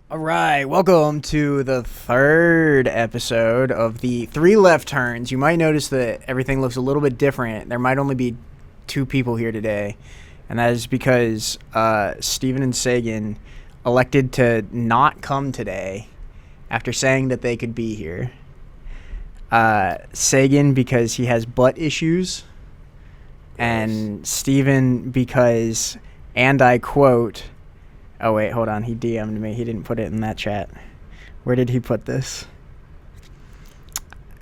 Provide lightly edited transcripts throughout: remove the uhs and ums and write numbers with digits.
All right, welcome to the third episode of the Three Left Turns. You might notice that everything looks a little bit different. There might only be two people here today, and that is because Steven and Sagan elected to not come today after saying that they could be here. Sagan because he has butt issues, and Steven because, and I quote... Oh, wait, hold on. He DM'd me. He didn't put it in that chat. Where did he put this?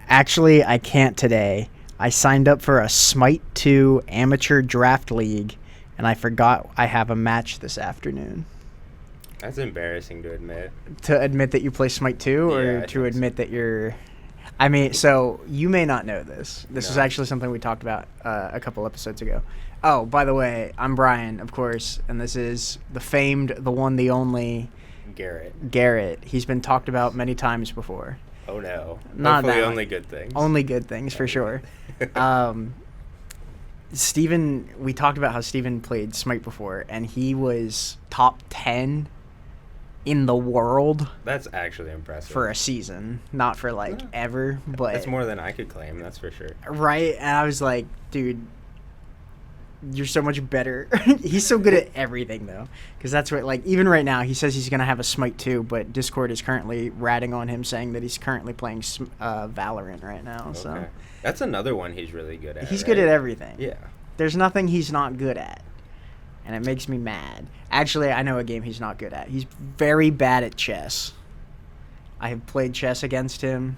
Actually, I can't today. I signed up for a Smite 2 amateur draft league, and I forgot I have a match this afternoon. That's embarrassing to admit. To admit that you play Smite 2, or Yeah, to admit that you're... I mean, so you may not know this. This is actually something we talked about a couple episodes ago. Oh, by the way, I'm Brian, of course, and this is the famed, the one, the only... Garrett. He's been talked about many times before. Oh, no. Not Hopefully that only good things. Only good things, for sure. Steven, we talked about how Steven played Smite before, and he was top 10 in the world. That's actually impressive. For a season, not for, ever, but... That's more than I could claim, that's for sure. Right? And I was like, dude... You're so much better. He's so good at everything, though. Because that's what, even right now, he says he's going to have a Smite 2, but Discord is currently ratting on him, saying that he's currently playing Valorant right now. Okay. So That's another one he's really good at. He's good at everything. Yeah. There's nothing he's not good at. And it makes me mad. Actually, I know a game he's not good at. He's very bad at chess. I have played chess against him,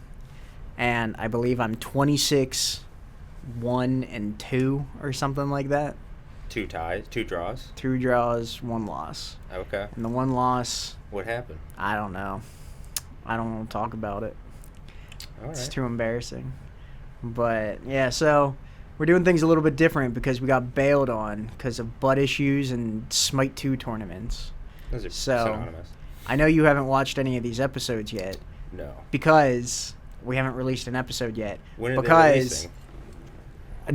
and I believe I'm 26... 1-2 or something like that. 2 draws. 2 draws, 1 loss. Okay. And the 1 loss... What happened? I don't know. I don't want to talk about it. All right. It's too embarrassing. But, yeah, so we're doing things a little bit different because we got bailed on because of butt issues and Smite 2 tournaments. Those are So, synonymous. I know you haven't watched any of these episodes yet. No. Because we haven't released an episode yet. When are they releasing?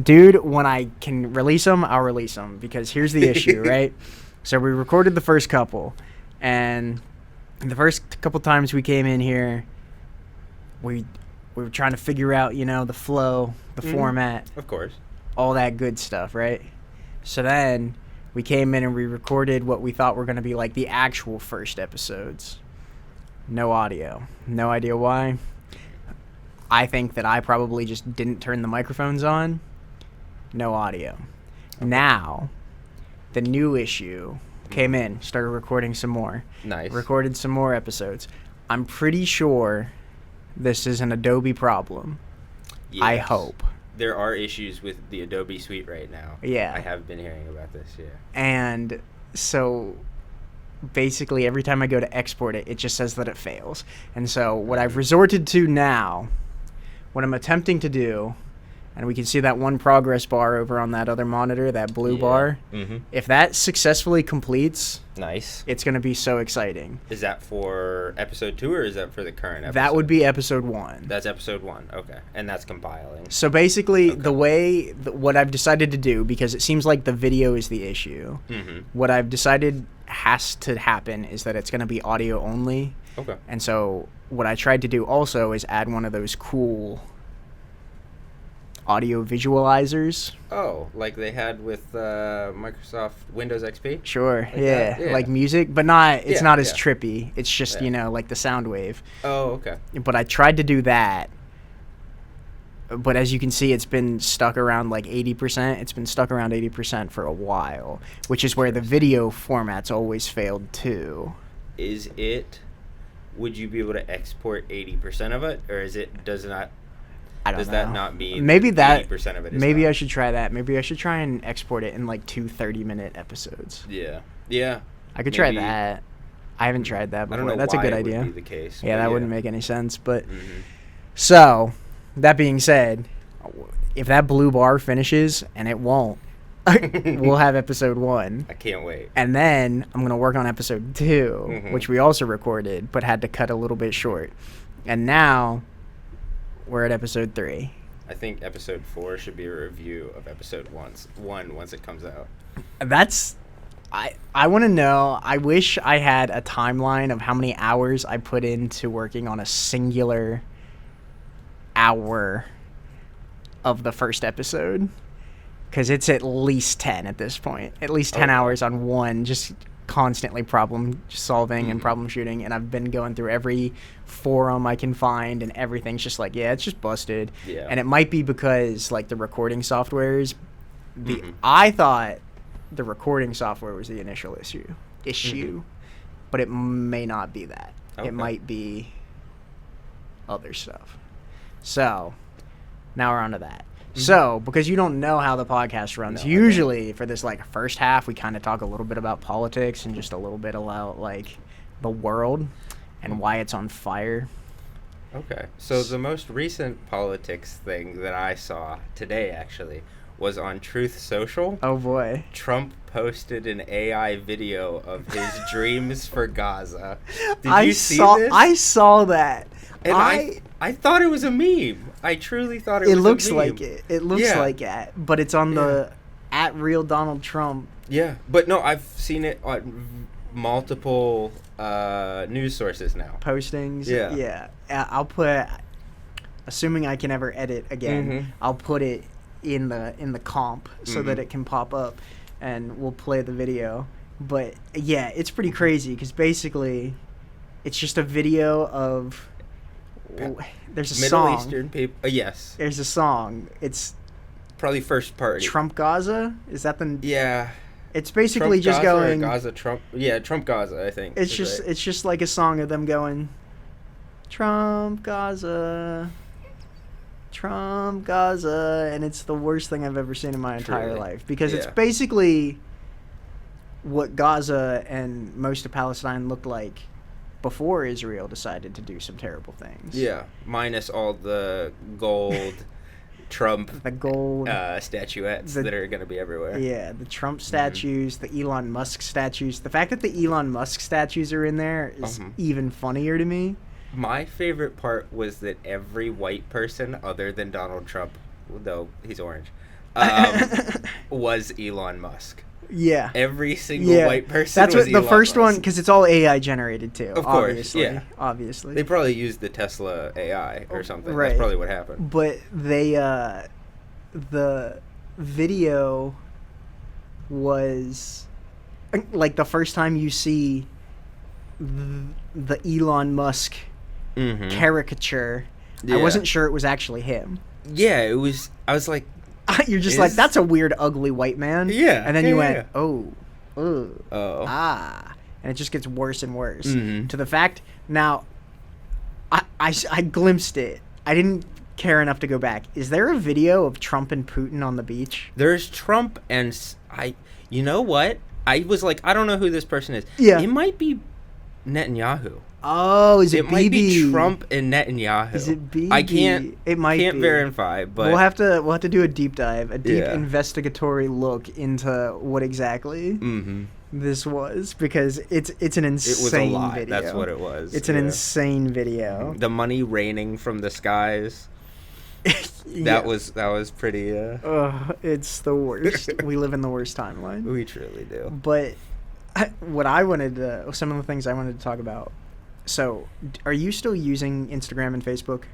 Dude, when I can release them, I'll release them. Because here's the issue, right? So we recorded the first couple. And the first couple times we came in here, we were trying to figure out, the flow, the format. Of course. All that good stuff, right? So then we came in and we recorded what we thought were going to be the actual first episodes. No audio. No idea why. I think that I probably just didn't turn the microphones on. No audio. Okay. Now, the new issue came in, started recording some more. Nice. Recorded some more episodes. I'm pretty sure this is an Adobe problem. Yes. I hope. There are issues with the Adobe Suite right now. Yeah. I have been hearing about this, yeah. And so basically every time I go to export it, it just says that it fails. And so what I've resorted to now, what I'm attempting to do, and we can see that one progress bar over on that other monitor, that blue bar. Mm-hmm. If that successfully completes, nice. It's going to be so exciting. Is that for episode 2 or is that for the current episode? That would be episode 1. That's episode 1, okay. And that's compiling. So basically, the way, what I've decided to do, because it seems like the video is the issue, what I've decided has to happen is that it's going to be audio only. Okay. And so what I tried to do also is add one of those cool audio visualizers. Oh, like they had with Microsoft Windows XP? Sure, Like yeah. that? Yeah. Like music, but not. It's not as yeah. trippy. It's just Yeah. like the sound wave. Oh, okay. But I tried to do that, but as you can see, it's been stuck around 80%. It's been stuck around 80% for a while, which is where the video format's always failed too. Would you be able to export 80% of it, or does I don't know. that not mean maybe that 80% of it is maybe not? I should try that. Maybe I should try and export it in 2 30-minute episodes. Yeah. I could try that. I haven't tried that before. I don't know That's why a good it idea. would be the case. Yeah, that wouldn't make any sense. But Mm-hmm. so that being said, if that blue bar finishes, and it won't, we'll have episode 1. I can't wait. And then I'm going to work on episode 2, which we also recorded, but had to cut a little bit short. And now we're at episode 3. I think episode 4 should be a review of episode 1 once it comes out. That's I want to know. I wish I had a timeline of how many hours I put into working on a singular hour of the first episode, because it's at least 10 at this point. At least 10 hours on one, just constantly problem solving and problem shooting. And I've been going through every forum I can find, and everything's just like, yeah, it's just busted. Yeah. And it might be because like the recording softwares, I thought the recording software was the initial issue, but it may not be that. Okay. It might be other stuff. So now we're on to that. So, because you don't know how the podcast runs, usually for this like first half, we kind of talk a little bit about politics and just a little bit about like the world and why it's on fire. Okay. So the most recent politics thing that I saw today actually was on Truth Social. Oh boy. Trump posted an AI video of his dreams for Gaza. Did you see this? I saw that. And I thought it was a meme. I truly thought it was a meme. It looks like it. It looks like it, but it's on the @real Donald Trump. Yeah, but no, I've seen it on multiple news sources now. Postings. Yeah. Yeah. I'll put, assuming I can ever edit again, I'll put it in the comp so that it can pop up, and we'll play the video. But yeah, it's pretty crazy because basically, it's just a video of. There's a Middle song. Eastern people. Yes. There's a song. It's probably first party. Trump Gaza. Is that the? Yeah. It's basically Trump just Gaza going. Or Gaza Trump. Yeah, Trump Gaza. I think. It's just it's just like a song of them going. Trump Gaza. Trump Gaza, and it's the worst thing I've ever seen in my entire life because it's basically what Gaza and most of Palestine looked like before Israel decided to do some terrible things. Yeah, minus all the gold Trump statuettes that are going to be everywhere. Yeah, the Trump statues, the Elon Musk statues. The fact that the Elon Musk statues are in there is even funnier to me. My favorite part was that every white person other than Donald Trump, though he's orange, was Elon Musk. Yeah. Every single white person That's was what the Elon first Musk. one, because it's all AI generated too. Of course, obviously. yeah. Obviously. They probably used the Tesla AI or something. Right. That's probably what happened. But they, the video was, like, the first time you see the Elon Musk caricature, I wasn't sure it was actually him. Yeah, it was. I was like, you're just like, that's a weird, ugly white man. Yeah. And then you went, yeah. and it just gets worse and worse. To the fact, now, I glimpsed it. I didn't care enough to go back. Is there a video of Trump and Putin on the beach? There's Trump and you know what? I was like, I don't know who this person is. Yeah. It might be Netanyahu. Oh, is it Bibi? It might be Trump and Netanyahu. Is it Bibi? I can't. It might can't be. Verify, but we'll have to do a deep dive, a deep investigatory look into what exactly this was, because it's an insane it was a lot. video. That's what it was. It's an insane video. The money raining from the skies. That was pretty. It's the worst. We live in the worst timeline. We truly do. But what I wanted to, some of the things I wanted to talk about. So, are you still using Instagram and Facebook?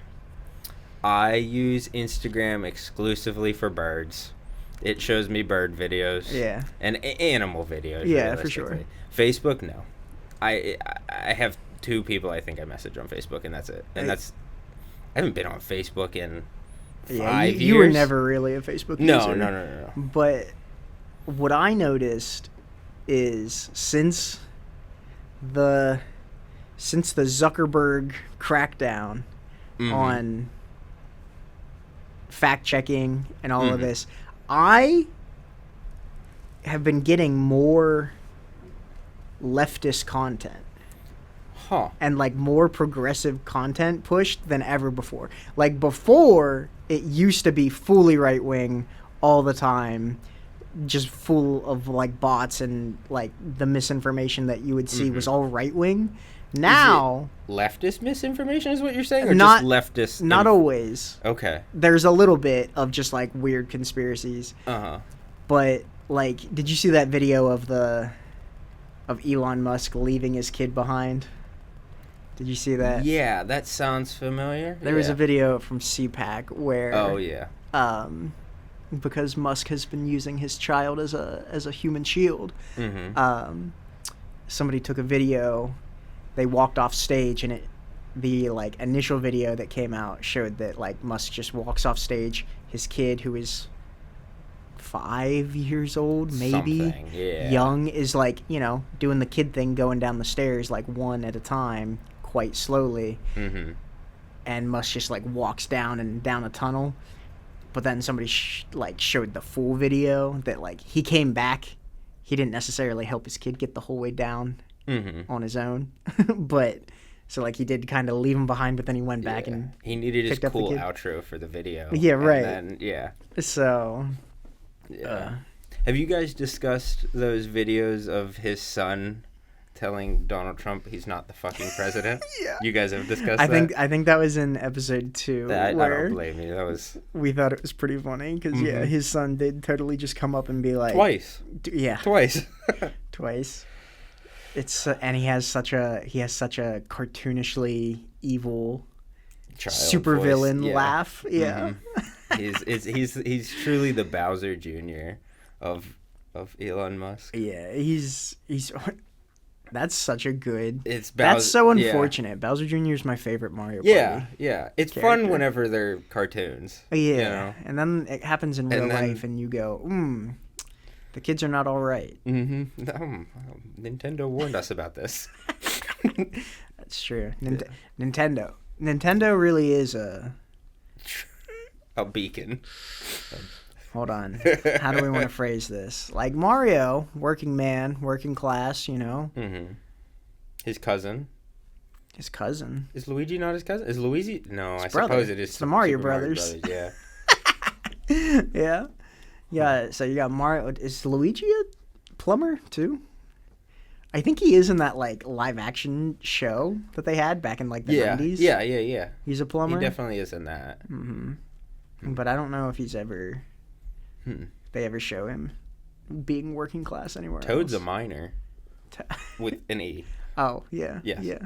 I use Instagram exclusively for birds. It shows me bird videos. Yeah. And animal videos. Yeah, for sure. Facebook, no. I have 2 people I think I message on Facebook, and that's it. And I haven't been on Facebook in 5 years. You were never really a Facebook user. No. But what I noticed is since the Zuckerberg crackdown on fact checking and all of this, I have been getting more leftist content. And like more progressive content pushed than ever before. Like before, it used to be fully right wing all the time, just full of like bots, and like the misinformation that you would see was all right wing. Now, leftist misinformation is what you're saying, or not, just leftist? Not always. Okay. There's a little bit of just like weird conspiracies. But like, did you see that video of the of Elon Musk leaving his kid behind. Did you see that? Yeah, that sounds familiar. There was a video from CPAC where Oh yeah. Because Musk has been using his child as a human shield. Mm-hmm. Somebody took a video. They walked off stage, and the like initial video that came out showed that like Musk just walks off stage. His kid, who is 5 years old, maybe young, is like, you know, doing the kid thing, going down the stairs like one at a time, quite slowly. Mm-hmm. And Musk just like walks down a tunnel. But then somebody showed the full video that like he came back. He didn't necessarily help his kid get the whole way down on his own, but so like he did kind of leave him behind. But then he went back and he needed his cool outro for the video. Yeah, right. And then, So, have you guys discussed those videos of his son telling Donald Trump he's not the fucking president? Yeah. You guys have discussed that? I think that was in episode 2. I don't blame you. We thought it was pretty funny because his son did totally just come up and be like twice. Twice. It's and he has such a cartoonishly evil supervillain laugh. Yeah. Mm-hmm. he's truly the Bowser Jr. of Elon Musk. Yeah, he's that's such a good. That's so unfortunate. Yeah. Bowser Jr. is my favorite Mario Party. Yeah. It's character. Fun whenever they're cartoons. Yeah, you know? And then it happens in real life, and you go, the kids are not all right. Mm-hmm. Nintendo warned us about this. That's true. Nintendo really is a beacon. Hold on. How do we want to phrase this? Like Mario, working man, working class, you know? Mm-hmm. His cousin. His cousin? Is Luigi not his cousin? Is Luigi? No, his I brother. suppose it is. It's the Mario Brothers. Yeah. Yeah. Yeah, so you got Mario. Is Luigi a plumber, too? I think he is in that, like, live-action show that they had back in, like, the 90s. Yeah. He's a plumber? He definitely is in that. Mm-hmm. But I don't know if he's ever... They ever show him being working class anywhere Toad's else. A miner. With an E. Oh, yeah. Yes. Yeah.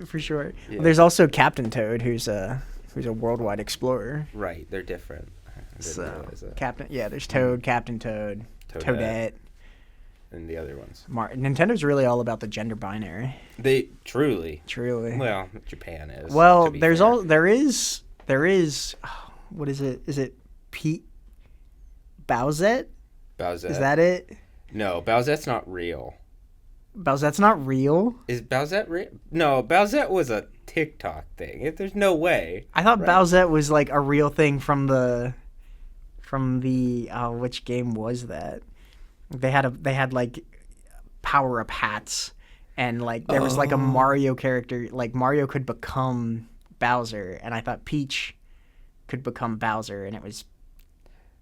For sure. Yeah. Well, there's also Captain Toad, who's a worldwide explorer. Right, they're different. So, there's Toad, Captain Toad, Toadette. And the other ones. Nintendo's really all about the gender binary. They truly. Well, Japan is. Well, there is. What is it? Is it Pete Bowsette? Bowsette. Is that it? No, Bowsette's not real. Bowsette's not real? Is Bowsette real? No, Bowsette was a TikTok thing. There's no way. I thought Bowsette was like a real thing from the which game was that? They had like power up hats, and like there was like a Mario character, like Mario could become Bowser, and I thought Peach could become Bowser, and it was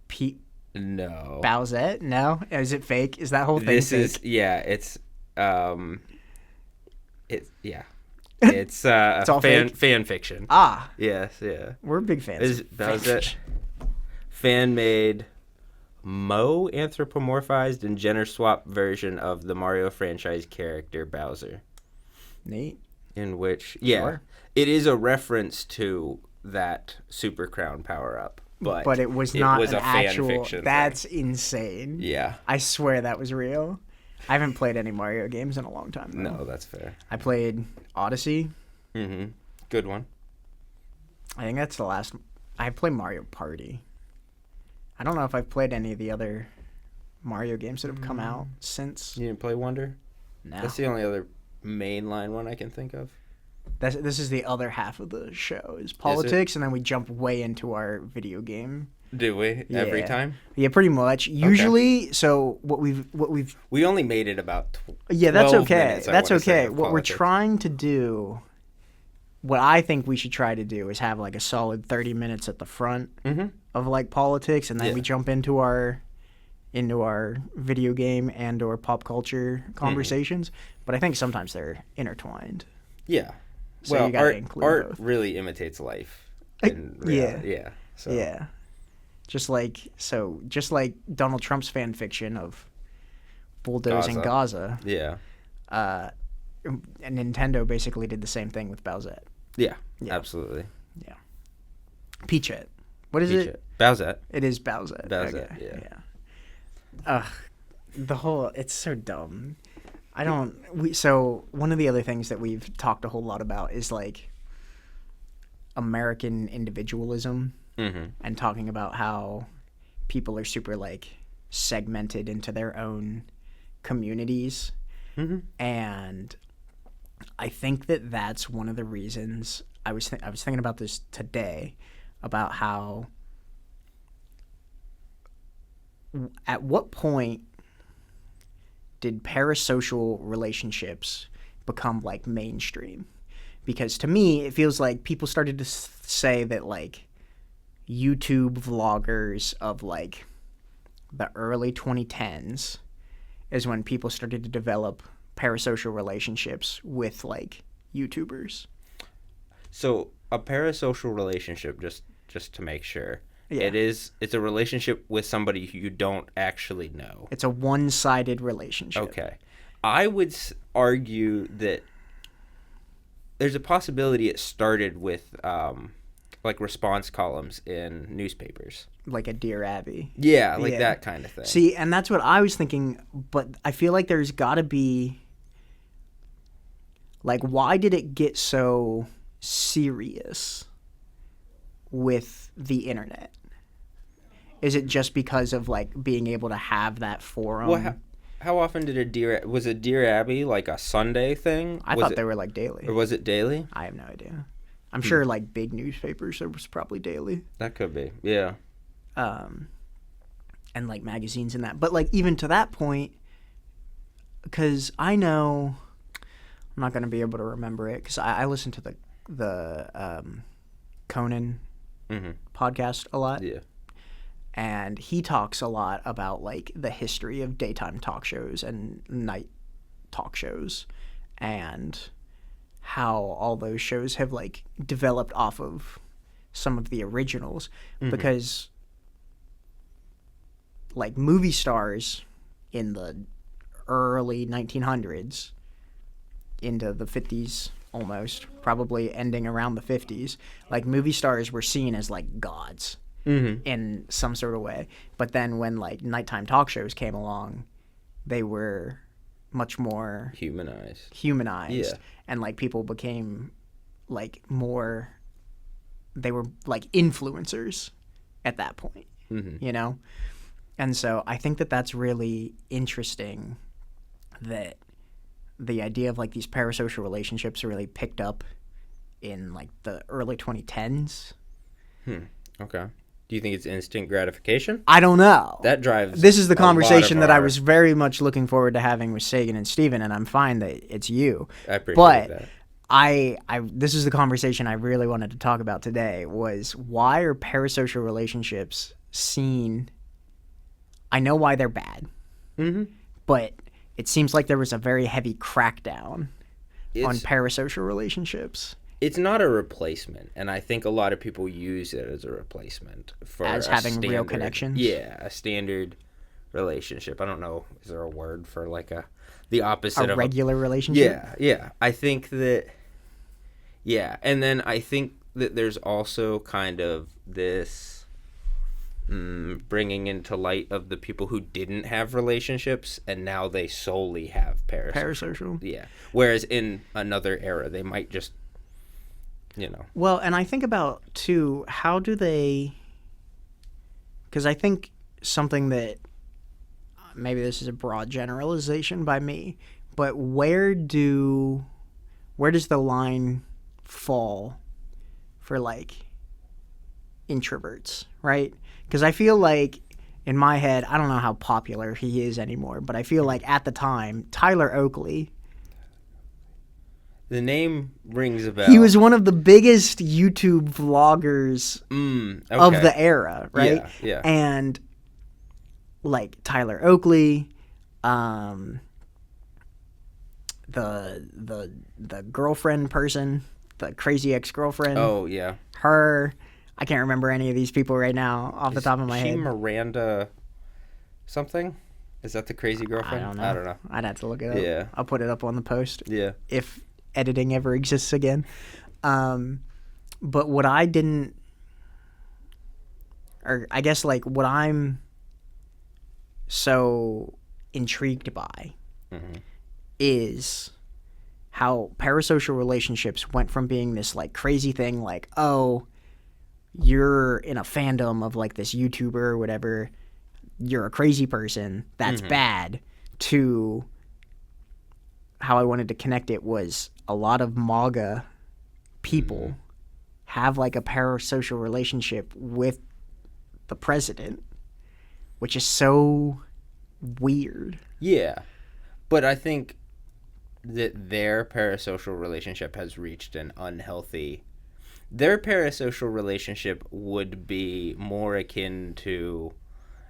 Pete. No. Bowsette? No? Is it fake? Is that whole thing This fake? It's It's all fan fiction. Ah. Yes, yeah. We're big fans. Bowsette fan-made, anthropomorphized and gender-swapped version of the Mario franchise character Bowser. Neat. In which, Sure. it is a reference to that Super Crown power-up. But it was not an a actual... fan fiction That's thing. insane. Yeah. I swear that was real. I haven't played any Mario games in a long time, though. No, that's fair. I played Odyssey. Mm-hmm. Good one. I think that's the last... I played Mario Party. I don't know if I've played any of the other Mario games that have come out since. You didn't play Wonder? No. That's the only other mainline one I can think of. This is the other half of the show, is politics, and then we jump way into our video game. Do we? Yeah. Every time? Yeah, pretty much. Usually, so what we've we only made it about 12 that's okay. Minutes, that's okay. What politics. we're trying to do, what I think we should try to do is have like a solid 30 minutes at the front of like politics, and then we jump into our video game and or pop culture conversations. But I think sometimes they're intertwined. Yeah. So well, you gotta include art both. really imitates life. Yeah. So. Yeah. Just like Donald Trump's fan fiction of bulldozing Gaza. Yeah. And Nintendo basically did the same thing with Bowsette. Yeah. Absolutely. Yeah. Peachette. What is it? Bowsette. It is Bowsette. Bowsette. Okay. Yeah. It's so dumb. So one of the other things that we've talked a whole lot about is like American individualism, and talking about how people are super like segmented into their own communities. And I think that that's one of the reasons I was thinking about this today, about how at what point did parasocial relationships become like mainstream? Because to me, it feels like people started to say that like YouTube vloggers of like the early 2010s is when people started to develop parasocial relationships with like YouTubers. So a parasocial relationship, just to make sure, it's a relationship with somebody who you don't actually know. It's a one-sided relationship. Okay. I would argue that there's a possibility it started with like response columns in newspapers. Like a Dear Abby. Yeah, like that kind of thing. See, and that's what I was thinking, but I feel like there's got to be... Like, why did it get so serious with the internet? Is it just because of, like, being able to have that forum? Well, how often did was it Dear Abby, like a Sunday thing? I thought they were, like, daily. Or was it daily? I have no idea. I'm sure, like, big newspapers, it was probably daily. That could be, yeah. And, like, magazines and that. But, like, even to that point, because I know... I'm not going to be able to remember it because I listen to the Conan podcast a lot. Yeah. And he talks a lot about like the history of daytime talk shows and night talk shows and how all those shows have like developed off of some of the originals, because like movie stars in the early 1900s into the 50s almost, probably ending around the 50s, like movie stars were seen as like gods in some sort of way. But then when like nighttime talk shows came along, they were much more humanized, and like people became like more, they were like influencers at that point, you know? And so I think that that's really interesting, that the idea of like these parasocial relationships really picked up in like the early 2010s. Okay. Do you think it's instant gratification? I don't know. That drives. This is the conversation that I was very much looking forward to having with Sagan and Steven, and I'm fine that it's you. I appreciate that. I this is the conversation I really wanted to talk about today, was why are parasocial relationships seen? I know why they're bad, but it seems like there was a very heavy crackdown on parasocial relationships. It's not a replacement, and I think a lot of people use it as a replacement for having real connections. Yeah, a standard relationship. I don't know, is there a word for like the opposite of a regular relationship? Yeah. I think that. Yeah, and then I think that there's also kind of this bringing into light of the people who didn't have relationships and now they solely have parasocial. Yeah. Whereas in another era, they might just, Well, and I think about, too, how do they... Because I think something that... Maybe this is a broad generalization by me, but where does the line fall for, like, introverts, right? Because I feel like, in my head, I don't know how popular he is anymore, but I feel like at the time, Tyler Oakley... The name rings a bell. He was one of the biggest YouTube vloggers of the era, right? Yeah. And, like, Tyler Oakley, the girlfriend person, the crazy ex-girlfriend. Oh, yeah. Her... I can't remember any of these people right now off the top of my head. Is she Miranda something? Is that the crazy girlfriend? I don't know. I'd have to look it up. Yeah. I'll put it up on the post. Yeah. If editing ever exists again. But what I didn't, or I guess like what I'm so intrigued by is how parasocial relationships went from being this like crazy thing, like, oh, you're in a fandom of like this YouTuber or whatever, you're a crazy person, that's bad, to how I wanted to connect it was a lot of MAGA people have like a parasocial relationship with the president, which is so weird. Yeah. But I think that their parasocial relationship has reached an unhealthy... Their parasocial relationship would be more akin to,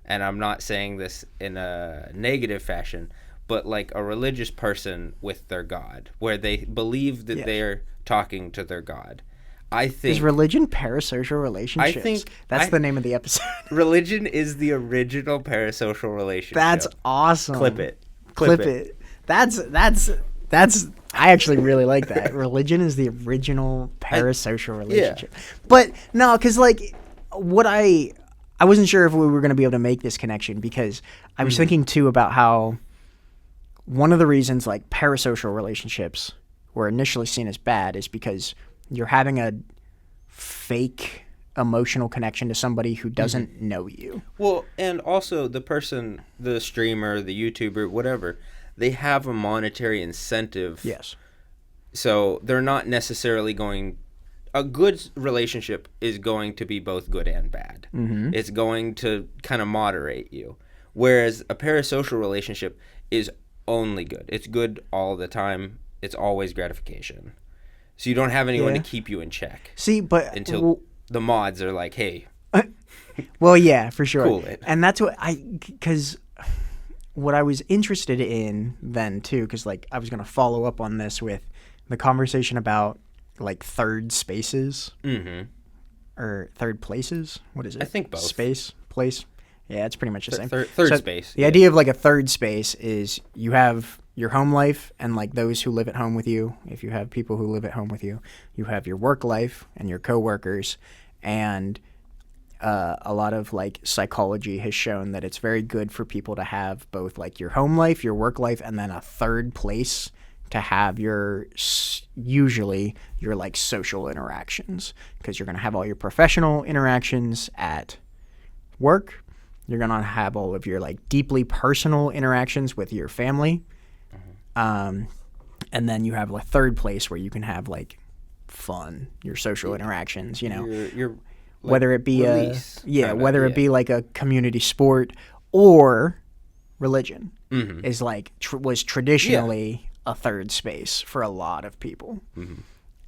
and I'm not saying this in a negative fashion, but like a religious person with their God, where they believe that they're talking to their God. I think... Is religion parasocial relationships? I think... That's the name of the episode. Religion is the original parasocial relationship. That's awesome. Clip it. Clip it. That's I actually really like that. Religion is the original parasocial relationship. Yeah. But no, because like what I wasn't sure if we were going to be able to make this connection, because I was thinking too about how one of the reasons like parasocial relationships were initially seen as bad is because you're having a fake emotional connection to somebody who doesn't know you. Well, and also the person, the streamer, the YouTuber, whatever, they have a monetary incentive. Yes. So they're not necessarily going... A good relationship is going to be both good and bad. It's going to kind of moderate you. Whereas a parasocial relationship is only good. It's good all the time. It's always gratification. So you don't have anyone to keep you in check. See, but... Until the mods are like, hey... Well, yeah, for sure. Cool it. And that's what because what I was interested in then, too, because, like, I was going to follow up on this with the conversation about, like, third spaces. Or third places? What is it? I think both. Space? Place? Yeah, it's pretty much the same. Third space. The idea of, like, a third space is you have your home life and, like, those who live at home with you. If you have people who live at home with you, you have your work life and your coworkers. And a lot of, like, psychology has shown that it's very good for people to have both, like, your home life, your work life, and then a third place to have usually your, like, social interactions. Because you're going to have all your professional interactions at work. You're going to have all of your, like, deeply personal interactions with your family. And then you have a third place where you can have, like, fun, your social interactions, you know. Your like, whether it be whether it be like a community sport or religion is like was traditionally a third space for a lot of people.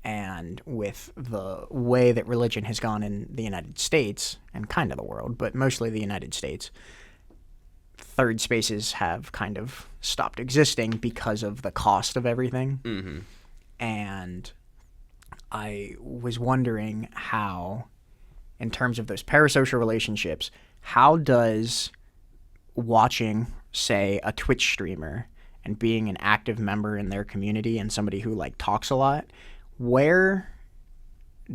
And with the way that religion has gone in the United States and kind of the world, but mostly the United States, third spaces have kind of stopped existing because of the cost of everything. And I was wondering how, in terms of those parasocial relationships, how does watching, say, a Twitch streamer and being an active member in their community and somebody who, like, talks a lot, where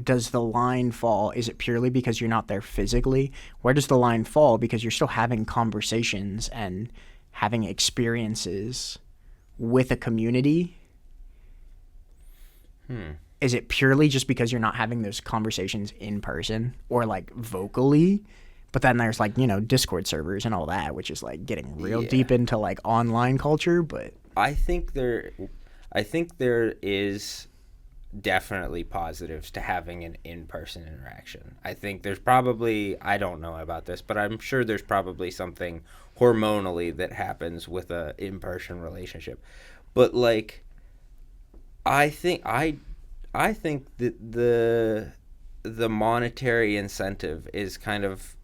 does the line fall? Is it purely because you're not there physically? Where does the line fall because you're still having conversations and having experiences with a community? Is it purely just because you're not having those conversations in person or, like, vocally? But then there's, like, you know, Discord servers and all that, which is, like, getting real deep into, like, online culture. But I think there is definitely positives to having an in-person interaction. I think there's probably, I don't know about this, but I'm sure there's probably something hormonally that happens with a in-person relationship. But, like, I think that the monetary incentive is kind of,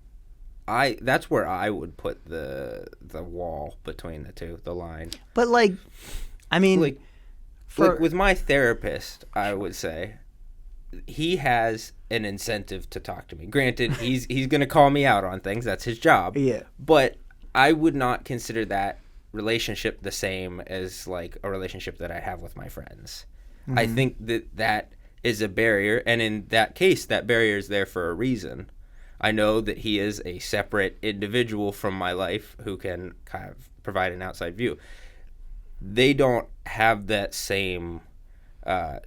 that's where I would put the wall between the two, the line. But, like, I mean, like with my therapist, I would say he has an incentive to talk to me. Granted, he's going to call me out on things. That's his job. Yeah. But I would not consider that relationship the same as like a relationship that I have with my friends. Mm-hmm. I think that is a barrier, and in that case, that barrier is there for a reason. I know that he is a separate individual from my life who can kind of provide an outside view. They don't have that same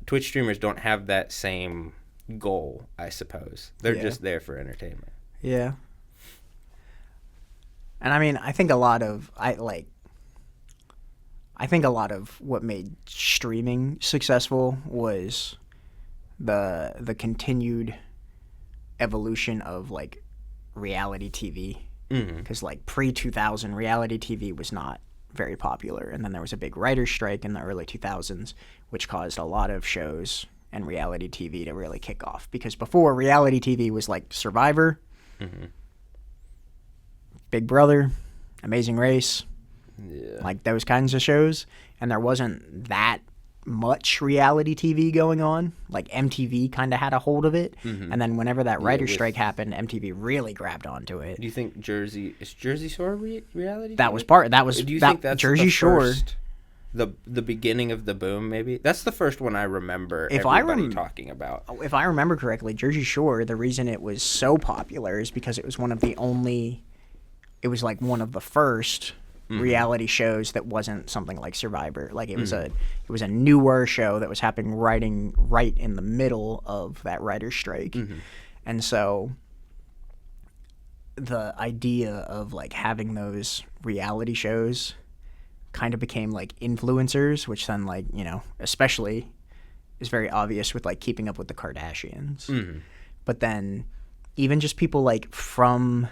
Twitch streamers don't have that same goal, I suppose. They're just there for entertainment. Yeah. And I mean, I think a lot of what made streaming successful was the continued evolution of like reality TV. Because like pre-2000, reality TV was not very popular, and then there was a big writer's strike in the early 2000s, which caused a lot of shows and reality TV to really kick off. Because before, reality TV was like Survivor, Big Brother, Amazing Race, like those kinds of shows, and there wasn't that much reality TV going on. Like MTV kind of had a hold of it, and then whenever that writer's strike happened, MTV really grabbed onto it. Do you think Jersey Shore reality? That was part. That was. Do you that, think that's Jersey Shore? The beginning of the boom, maybe that's the first one I remember. Everybody talking about. If I remember correctly, Jersey Shore. The reason it was so popular is because it was one of the only. It was like one of the first reality shows that wasn't something like Survivor. Like it was a newer show that was happening right in the middle of that writer's strike. And so the idea of like having those reality shows kind of became like influencers, which then like, you know, especially is very obvious with like Keeping Up with the Kardashians. But then even just people like from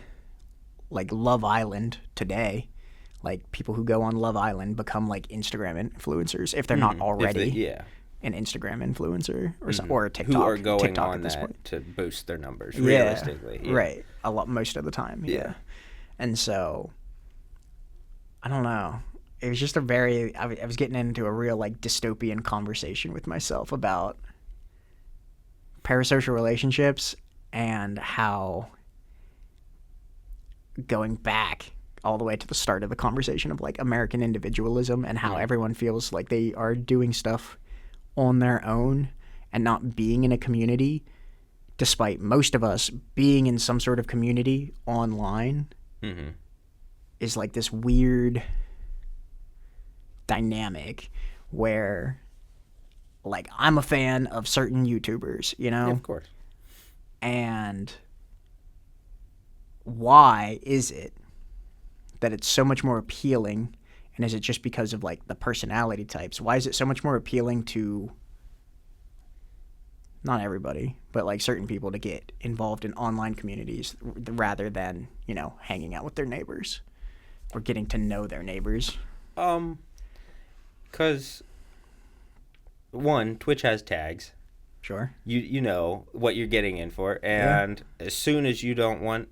like Love Island today, like people who go on Love Island become like Instagram influencers if they're not already an Instagram influencer or a TikTok. Who are going TikTok on at this that point. to boost their numbers, realistically. Right. A lot, most of the time. Yeah. And so, I don't know. It was just I was getting into a real like dystopian conversation with myself about parasocial relationships and how going back all the way to the start of the conversation of like American individualism and how everyone feels like they are doing stuff on their own and not being in a community, despite most of us being in some sort of community online, is like this weird dynamic where like I'm a fan of certain YouTubers, you know? Yeah, of course. And why is it that it's so much more appealing, and is it just because of like the personality types? Why is it so much more appealing to not everybody, but like certain people to get involved in online communities rather than, you know, hanging out with their neighbors or getting to know their neighbors? Because one, Twitch has tags. Sure. You know what you're getting in for, and as soon as you don't want,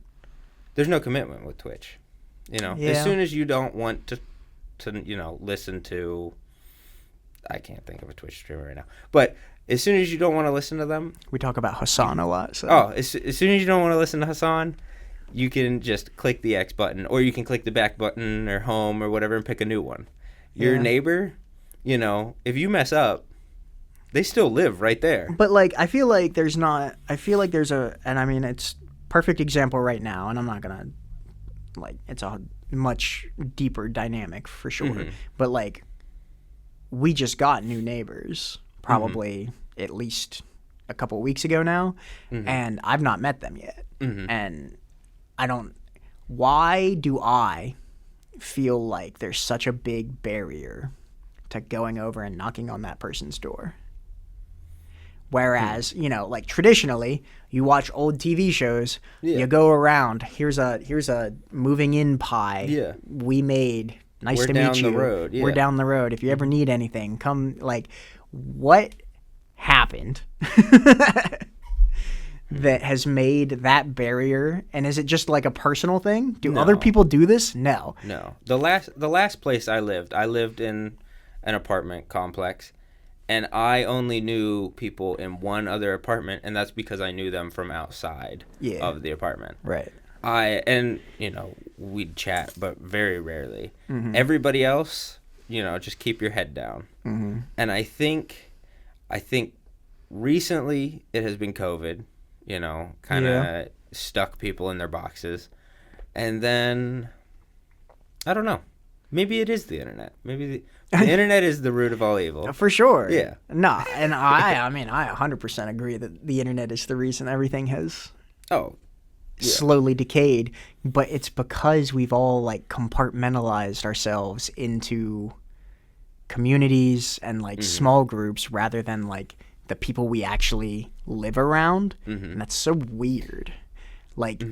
there's no commitment with Twitch. You know, as soon as you don't want to you know, listen to, I can't think of a Twitch streamer right now, but as soon as you don't want to listen to them, we talk about Hassan a lot. So. As soon as you don't want to listen to Hassan, you can just click the X button, or you can click the back button or home or whatever and pick a new one. Your neighbor, you know, if you mess up, they still live right there. But like, I feel like there's and I mean, it's perfect example right now, and I'm not gonna, like, it's a much deeper dynamic for sure. But like, we just got new neighbors probably at least a couple weeks ago now, and I've not met them yet. And why do I feel like there's such a big barrier to going over and knocking on that person's door? Whereas, you know, like traditionally, you watch old TV shows, you go around, here's a moving in pie we made. Nice to meet you. We're down the road. We're down the road. If you ever need anything, come. Like, what happened that has made that barrier? And is it just like a personal thing? Do other people do this? No. No. The last place I lived in an apartment complex. And I only knew people in one other apartment, and that's because I knew them from outside of the apartment. Right. and we'd chat, but very rarely. Everybody else, just keep your head down. And I think recently it has been COVID, kind of stuck people in their boxes. And then, I don't know. Maybe it is the internet. Maybe the internet is the root of all evil. For sure. Yeah. No, and I 100% agree that the internet is the reason everything has slowly decayed. But it's because we've all like compartmentalized ourselves into communities and like small groups rather than like the people we actually live around. And that's so weird. Like,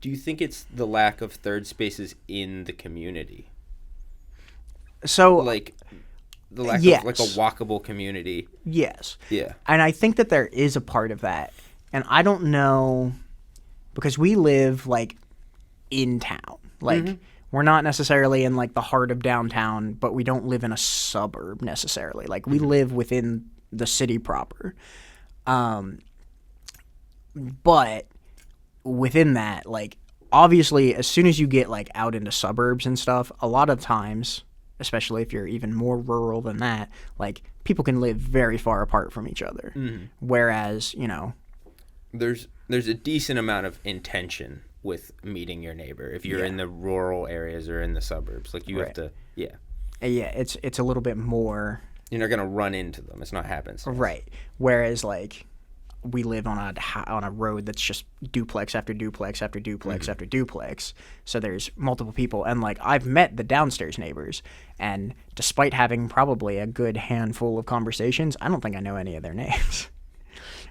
do you think it's the lack of third spaces in the community? So, like, the lack of like a walkable community. Yes. Yeah. And I think that there is a part of that. And I don't know, because we live like in town. Like, we're not necessarily in like the heart of downtown, but we don't live in a suburb necessarily. Like, we live within the city proper. But within that, like, obviously, as soon as you get like out into suburbs and stuff, a lot of times, especially if you're even more rural than that, like, people can live very far apart from each other. Whereas, there's a decent amount of intention with meeting your neighbor if you're in the rural areas or in the suburbs. Like, you have to, it's a little bit more. You're not gonna run into them. It's not happenstance. Right. Whereas, like, we live on a road that's just duplex after duplex after duplex after duplex. So there's multiple people. And, like, I've met the downstairs neighbors. And despite having probably a good handful of conversations, I don't think I know any of their names.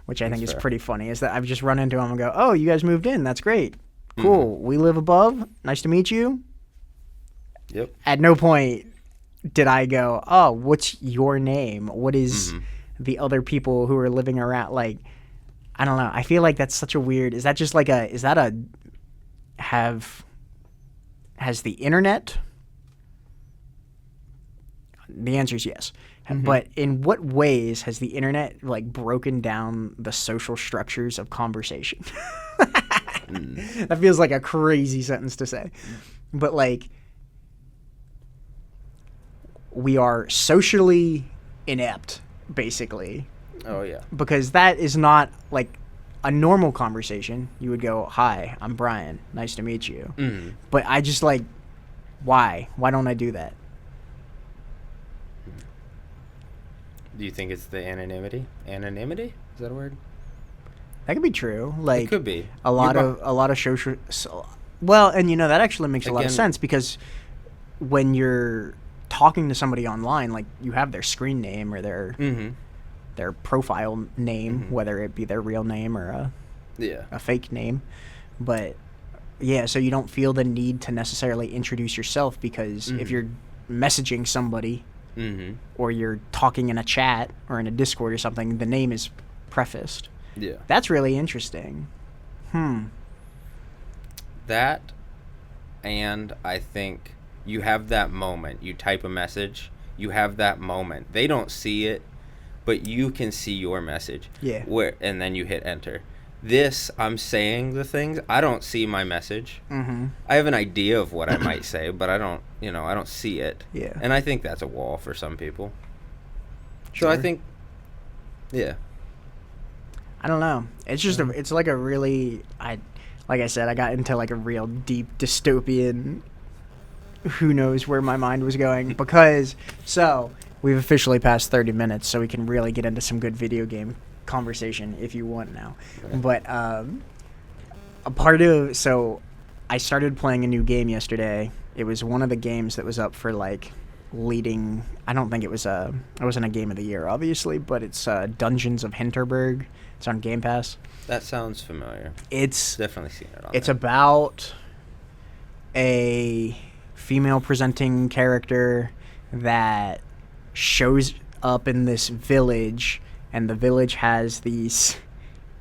Which I think is pretty funny, is that I've just run into them and go, oh, you guys moved in. That's great. Cool. We live above. Nice to meet you. Yep. At no point did I go, oh, what's your name? What is the other people who are living around? Like, I don't know. I feel like that's such a weird. Is that just like has the internet? The answer is yes. But in what ways has the internet like broken down the social structures of conversation? That feels like a crazy sentence to say. But like, we are socially inept, basically. Oh, yeah. Because that is not, like, a normal conversation. You would go, hi, I'm Brian. Nice to meet you. But I just, like, why? Why don't I do that? Do you think it's the anonymity? Anonymity? Is that a word? That could be true. Like, it could be. A lot of social... Well, and, that actually makes a lot of sense, because when you're talking to somebody online, like, you have their screen name or their profile name, whether it be their real name or a fake name. But yeah, so you don't feel the need to necessarily introduce yourself, because if you're messaging somebody or you're talking in a chat or in a Discord or something, the name is prefaced. Yeah. That's really interesting. That, and I think you have that moment. You type a message, you have that moment. They don't see it, but you can see your message. Yeah. And then you hit enter. This, I'm saying the things. I don't see my message. I have an idea of what I might say, but I don't see it. Yeah. And I think that's a wall for some people. Sure. So I think, yeah. I don't know. It's just it's like a really, like I said, I got into like a real deep dystopian, who knows where my mind was going, because, so, we've officially passed 30 minutes, so we can really get into some good video game conversation if you want now. Okay. But so I started playing a new game yesterday. It was one of the games that was up for like leading, I don't think it wasn't a game of the year, obviously, but it's Dungeons of Hinterberg. It's on Game Pass. That sounds familiar. It's definitely seen it on It's there. about a female presenting character that shows up in this village, and the village has these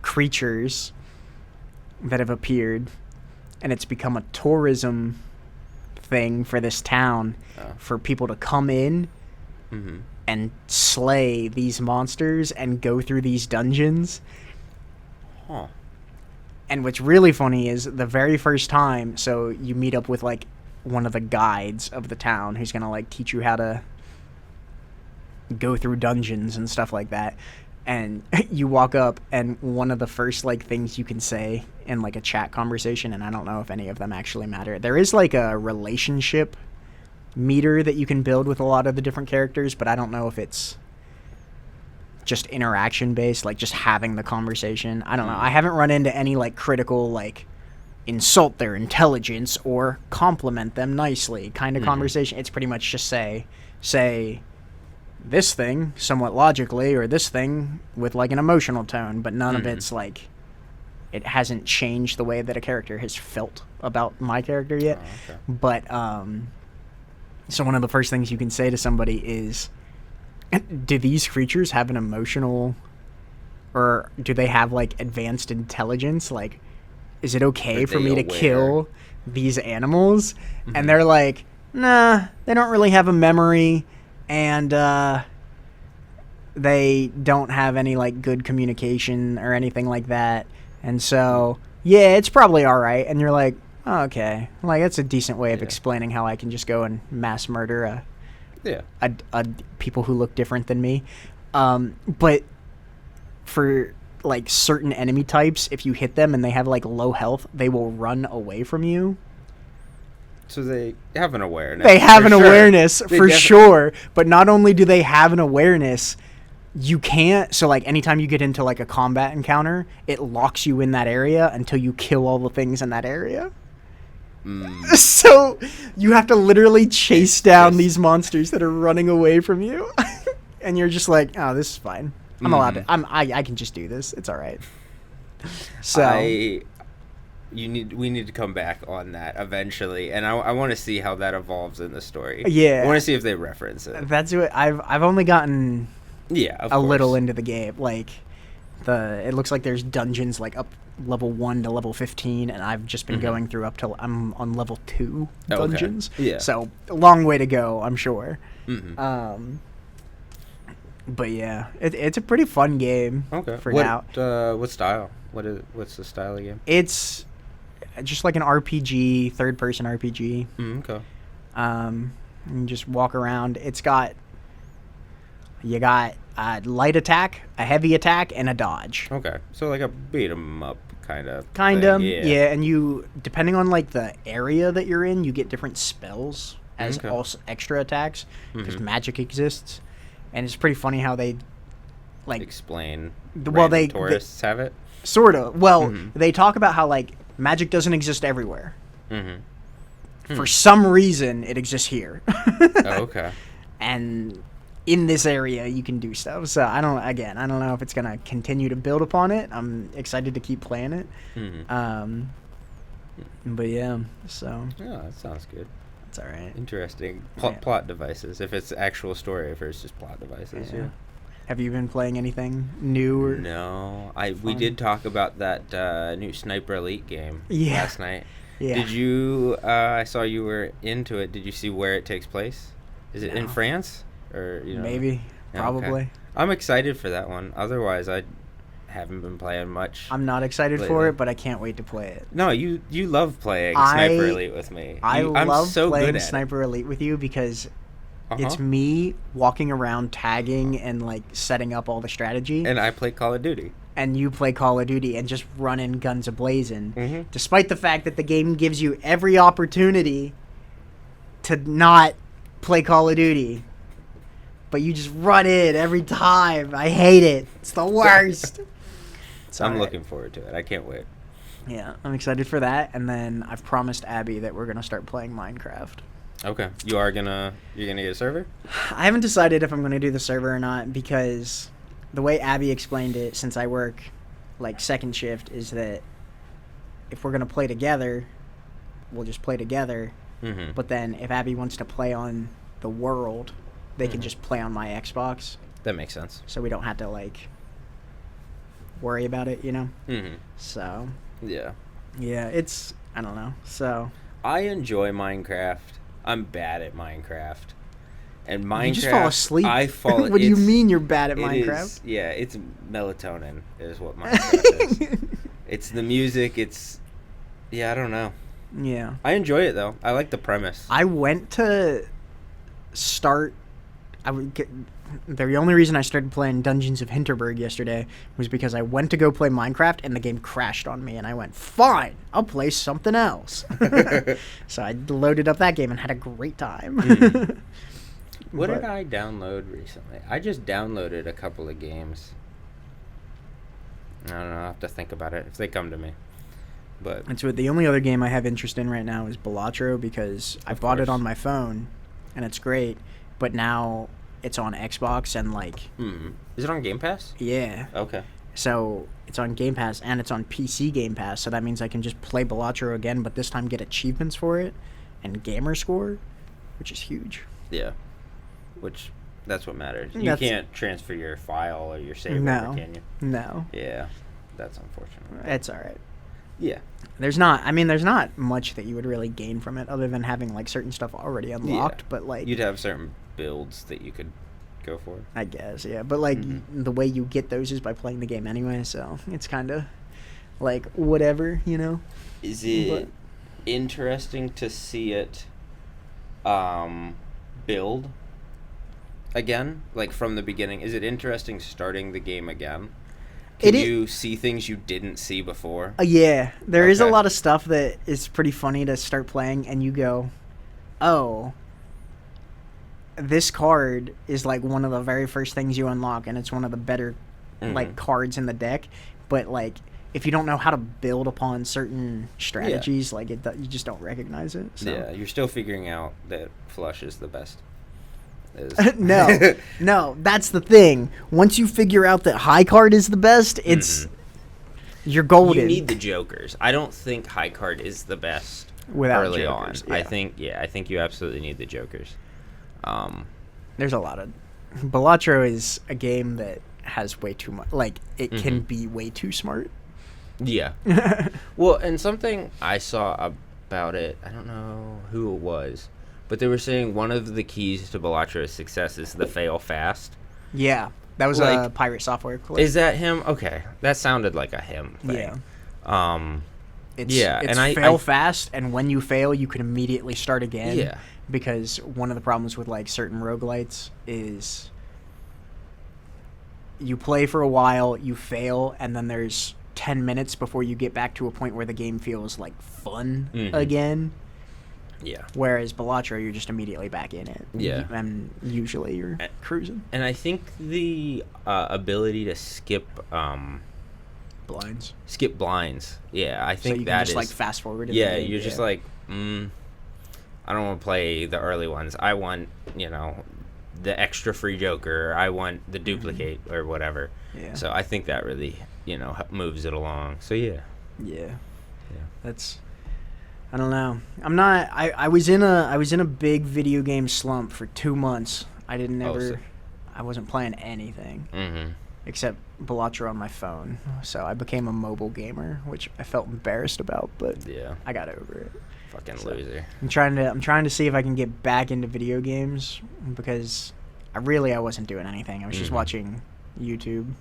creatures that have appeared, and it's become a tourism thing for this town for people to come in and slay these monsters and go through these dungeons. And what's really funny is the very first time, so you meet up with like one of the guides of the town who's gonna like teach you how to go through dungeons and stuff like that. And you walk up, and one of the first like things you can say in like a chat conversation, and I don't know if any of them actually matter. There is like a relationship meter that you can build with a lot of the different characters, but I don't know if it's just interaction based, like just having the conversation. I don't know. I haven't run into any like critical like insult their intelligence or compliment them nicely kind of conversation. It's pretty much just say this thing somewhat logically, or this thing with like an emotional tone, but none of it's like, it hasn't changed the way that a character has felt about my character yet. Okay. But so one of the first things you can say to somebody is, do these creatures have an emotional, or do they have like advanced intelligence? Like, is it okay for me to kill these animals? And they're like, nah, they don't really have a memory, and they don't have any like good communication or anything like that. And so, yeah, it's probably all right. And you're like, oh, okay, like that's a decent way of explaining how I can just go and mass murder people who look different than me. But for like certain enemy types, if you hit them and they have like low health, they will run away from you. So they have an awareness. They have an awareness for sure. But not only do they have an awareness, you can't. So like anytime you get into like a combat encounter, it locks you in that area until you kill all the things in that area. So you have to literally chase down these monsters that are running away from you. And you're just like, oh, this is fine. I'm allowed to. I can just do this. It's all right. So we need to come back on that eventually, and I want to see how that evolves in the story. Yeah, I want to see if they reference it. That's what I've only gotten. A little into the game. Like it looks like there's dungeons like up level 1 to level 15, and I've just been going through up till I'm on level 2 dungeons. Okay. Yeah. So a long way to go, I'm sure. But yeah, it's a pretty fun game. Okay. For now. What style? What's the style of the game? It's just like an RPG, third-person RPG. Okay. You just walk around. You got a light attack, a heavy attack, and a dodge. Okay. So like a beat 'em up kind of. Yeah. And you, depending on like the area that you're in, you get different spells as also extra attacks because magic exists. And it's pretty funny how they like explain. Tourists have it. Sort of. Well, they talk about how like magic doesn't exist everywhere. For some reason, it exists here. Okay. And in this area, you can do stuff. So I don't know if it's gonna continue to build upon it. I'm excited to keep playing it. But yeah, so. Yeah, that sounds good. It's all right. Interesting. Plot devices. If it's actual story, if it's just plot devices. Yeah. Have you been playing anything new? No. We did talk about that new Sniper Elite game last night. Yeah. Did you? I saw you were into it. Did you see where it takes place? Is it in France? Or maybe, probably. Okay. I'm excited for that one. Otherwise, I haven't been playing much. I'm not excited for it, but I can't wait to play it. No, you love playing Sniper Elite with me. I'm love so playing Sniper Elite with you because it's me walking around tagging and like setting up all the strategy. And I play Call of Duty. And you play Call of Duty and just running guns a-blazing. Despite the fact that the game gives you every opportunity to not play Call of Duty. But you just run in every time. I hate it. It's the worst. I'm looking forward to it. I can't wait. Yeah, I'm excited for that. And then I've promised Abby that we're going to start playing Minecraft. Okay. You're gonna get a server? I haven't decided if I'm going to do the server or not because the way Abby explained it, since I work like second shift, is that if we're going to play together, we'll just play together. But then if Abby wants to play on the world, they can just play on my Xbox. That makes sense. So we don't have to like worry about it, So yeah, it's I don't know. So I enjoy Minecraft. I'm bad at Minecraft, and Minecraft. You just fall asleep. I fall. What do you mean you're bad at Minecraft? It's melatonin is what Minecraft is. It's the music. Yeah, I don't know. Yeah. I enjoy it though. I like the premise. I went to start. The only reason I started playing Dungeons of Hinterberg yesterday was because I went to go play Minecraft and the game crashed on me, and I went, fine, I'll play something else. So I loaded up that game and had a great time. What did I download recently? I just downloaded a couple of games. I don't know. I'll have to think about it if they come to me. But And so the only other game I have interest in right now is Balatro, because I bought it on my phone and it's great, but now it's on Xbox and Is it on Game Pass? Yeah. Okay. So it's on Game Pass and it's on PC Game Pass, so that means I can just play Balatro again, but this time get achievements for it and gamer score, which is huge. Yeah. Which, that's what matters. You can't transfer your file or your save over, can you? No. Yeah. That's unfortunate. It's all right. Yeah. There's not much that you would really gain from it other than having certain stuff already unlocked, but you'd have certain builds that you could go for. I guess, yeah. But the way you get those is by playing the game anyway, so it's kind of whatever, Is it interesting to see it build again, from the beginning? Is it interesting starting the game again? Can you see things you didn't see before? Yeah, there is a lot of stuff that is pretty funny to start playing, and you go, oh, this card is one of the very first things you unlock, and it's one of the better cards in the deck. But if you don't know how to build upon certain strategies, you just don't recognize it. So. Yeah, you're still figuring out that flush is the best. No, that's the thing. Once you figure out that high card is the best, you're golden. You need the jokers. I don't think high card is the best without early jokers, on. Yeah. I think you absolutely need the jokers. There's a lot of Balatro is a game that has way too much. It can be way too smart. Yeah. Well, and something I saw about it, I don't know who it was, but they were saying one of the keys to Balatro's success is the fail fast. Yeah, that was a Pirate Software clip. Is that him? Okay, that sounded like a him thing. Yeah. It's fail fast, and when you fail, you can immediately start again. Yeah. Because one of the problems with certain roguelites is you play for a while, you fail, and then there's 10 minutes before you get back to a point where the game feels fun again. Yeah. Whereas Balatro, you're just immediately back in it. Yeah. And usually you're cruising. And I think the ability to skip blinds. Skip blinds. Yeah, I think so you that can just is fast forward. Yeah, the game. You're just I don't want to play the early ones. I want the extra free joker. I want the duplicate or whatever. Yeah. So I think that really moves it along. So yeah. Yeah. That's. I don't know. I'm not. I was in a big video game slump for 2 months. I wasn't playing anything except Balatro on my phone. So I became a mobile gamer, which I felt embarrassed about, but I got over it. Fucking loser. I'm trying to see if I can get back into video games because I wasn't doing anything. I was just watching YouTube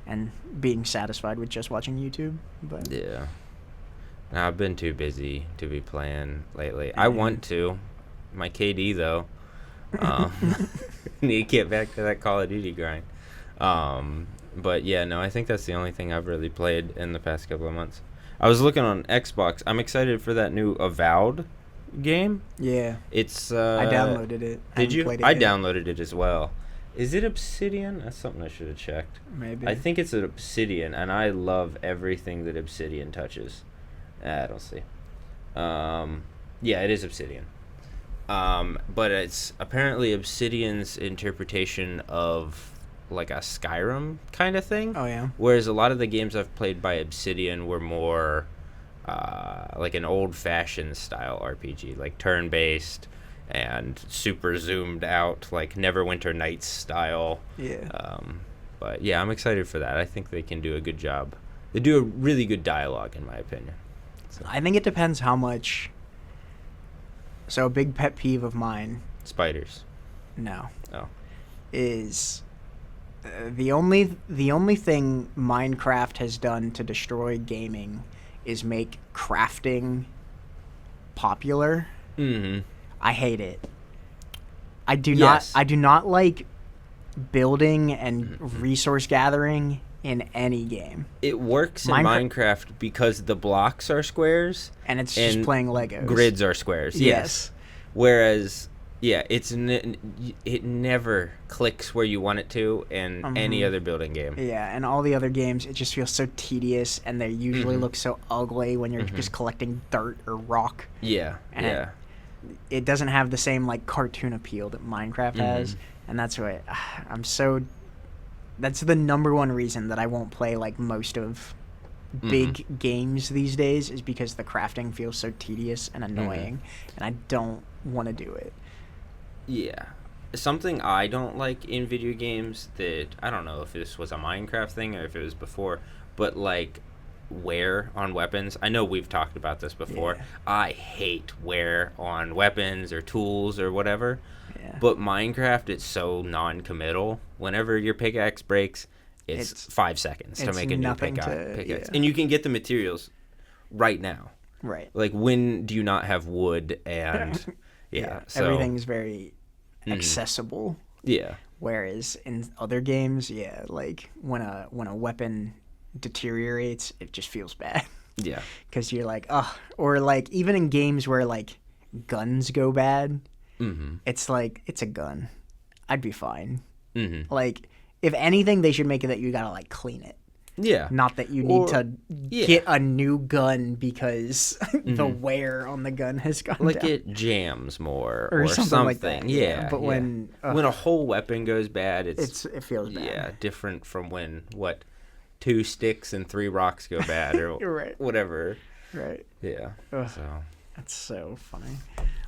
and being satisfied with just watching YouTube. But yeah. No, I've been too busy to be playing lately. I want to. My KD, though. Need to get back to that Call of Duty grind. But, yeah, no, I think that's the only thing I've really played in the past couple of months. I was looking on Xbox. I'm excited for that new Avowed game. Yeah. It's. I downloaded it. Did you? I downloaded it as well. Is it Obsidian? That's something I should have checked. Maybe. I think it's an Obsidian, and I love everything that Obsidian touches. I don't see. Yeah, it is Obsidian. But it's apparently Obsidian's interpretation of a Skyrim kind of thing. Oh, yeah. Whereas a lot of the games I've played by Obsidian were more an old-fashioned style RPG, turn-based and super zoomed out, Neverwinter Nights style. Yeah. But yeah, I'm excited for that. I think they can do a good job. They do a really good dialogue, in my opinion. So. I think it depends how much. So a big pet peeve of mine. Spiders. No. Oh. Is The only thing Minecraft has done to destroy gaming is make crafting popular. Mm-hmm. I hate it. I do Yes. not like building and resource gathering in any game. It works in Minecraft because the blocks are squares and it's just playing Legos. Grids are squares. Yes. Whereas, yeah, it never clicks where you want it to in any other building game. Yeah, and all the other games, it just feels so tedious, and they usually look so ugly when you're just collecting dirt or rock. Yeah, and it doesn't have the same like cartoon appeal that Minecraft has, and that's why that's the number one reason that I won't play like most of big games these days, is because the crafting feels so tedious and annoying, and I don't want to do it. Yeah. Something I don't like in video games that, I don't know if this was a Minecraft thing or if it was before, but like wear on weapons. I know we've talked about this before. Yeah. I hate wear on weapons or tools or whatever. Yeah. But Minecraft, it's so non-committal. Whenever your pickaxe breaks, it's 5 seconds to make a new pickaxe. Yeah. And you can get the materials right now. Right. Like, when do you not have wood and... Yeah. So, everything's very accessible. Yeah. Whereas in other games, like when a weapon deteriorates, it just feels bad. Yeah. Because you're like, or like even in games where like guns go bad, it's like, it's a gun. I'd be fine. Like, if anything, they should make it that you gotta like clean it. Yeah. Not that you need to get a new gun because the wear on the gun has gone like down. it jams more or something. Like that. Yeah. But when a whole weapon goes bad, it feels bad. Yeah, different from when 2 sticks and 3 rocks go bad or whatever. Right. Yeah. Ugh. So that's so funny.